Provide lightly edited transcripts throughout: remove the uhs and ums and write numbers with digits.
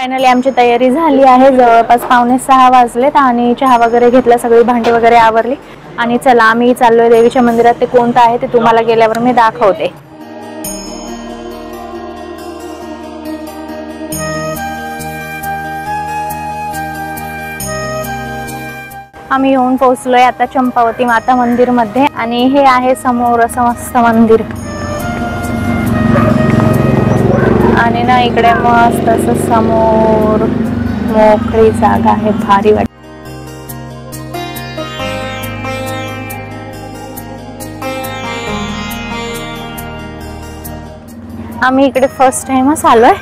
Finally आमची तयारी झाली आहे। जवळपास 5:45 वाजलेत आणि चहा वगैरे घेतला, सगळी भांडी वगैरे आवरली आणि चला आम्ही चाललोय देवीच्या मंदिरात। ते कोणतं आहे ते तुम्हाला गेल्यावर मी दाखवते। आम्ही येऊन पोहोचलोय आता चंपावती माता मंदिर मध्ये आणि हे आहे समोर असं मस्त मंदिर आणि ना इकडे मस्त असं समोर मोकळी जागा आहे, भारी वाटते। आम्ही इकडे फर्स्ट टाइमच आलोय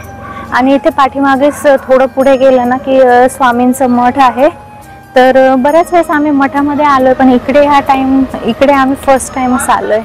आणि इथे पाठीमागेच थोडं पुढे गेलं ना की स्वामींचं मठ आहे। तर बऱ्याच वेळेस आम्ही मठामध्ये आलोय पण इकडे आम्ही फर्स्ट टाइमच आलोय।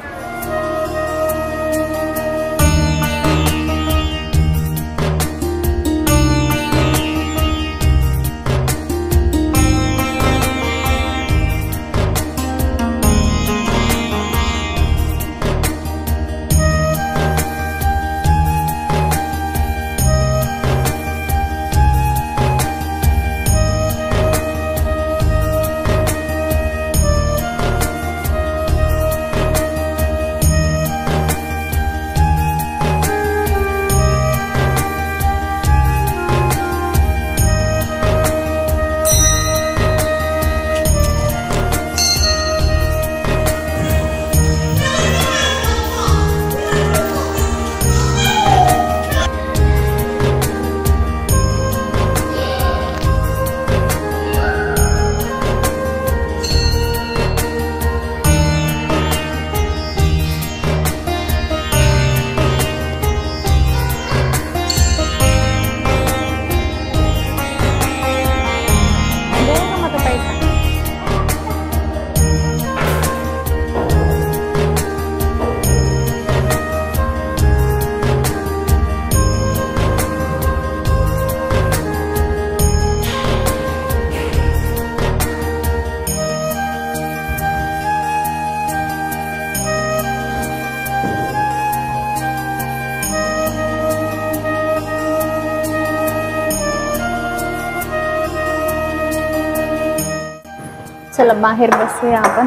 चला बाहेर बसूया आपण,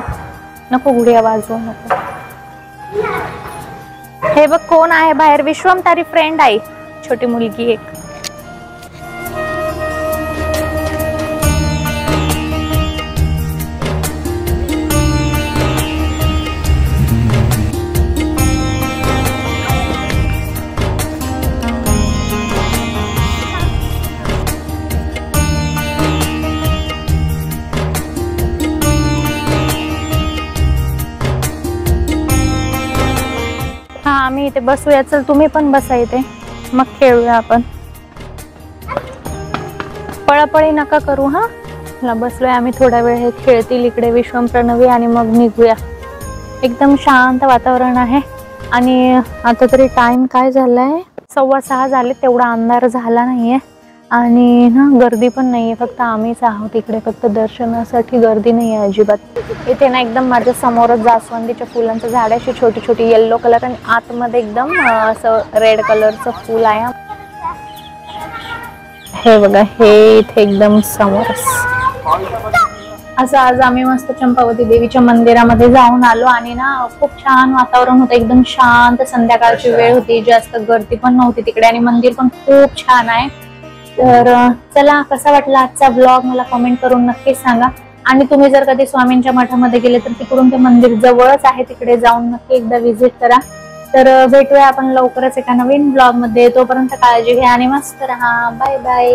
नको गुढिया वाजवू नको। हे बघ कोण आहे बाहेर, विश्वम तारी फ्रेंड आहे, छोटी मुलगी एक। हा आम्ही इथे बसूया, चल तुम्ही पण बसा इथे, मग खेळूया आपण। पळापळी नका करू हा। ला बसलोय आम्ही, थोडा वेळ हे खेळतील इकडे विश्वम प्रणवी आणि मग निघूया। एकदम शांत वातावरण आहे आणि आता तरी टाइम काय झालाय, 6:15 झाले, तेवढा अंधार झाला नाहीये आणि ना गर्दी पण नाहीये, फक्त आम्हीच आहोत इकडे, फक्त दर्शनासाठी गर्दी नाहीये अजिबात। इथे ना एकदम माझ्या समोरच जास्वंदीच्या फुलांचं झाड आहे, छोटी छोटी येल्लो कलर आणि आतमध्ये एकदम असं रेड कलरचं फुल आहे। हे बघा हे इथे एकदम समोरच असं। आज आम्ही मस्त चंपावती देवीच्या मंदिरामध्ये जाऊन आलो आणि ना खूप छान वातावरण होतं, एकदम शांत, संध्याकाळची वेळ होती, जास्त गर्दी पण नव्हती तिकडे आणि मंदिर पण खूप छान आहे। तर चला कसा वाटला आजचा ब्लॉग मला कमेंट करून नक्की सांगा आणि तुम्ही जर कधी स्वामींच्या मठामध्ये गेले तर तिकडून ते मंदिर जवळच आहे, तिकडे जाऊन नक्की एकदा व्हिजिट करा। तर भेटूया आपण लवकरच एका नवीन ब्लॉग मध्ये, तोपर्यंत काळजी घ्या आणि मस्त रहा, बाय बाय।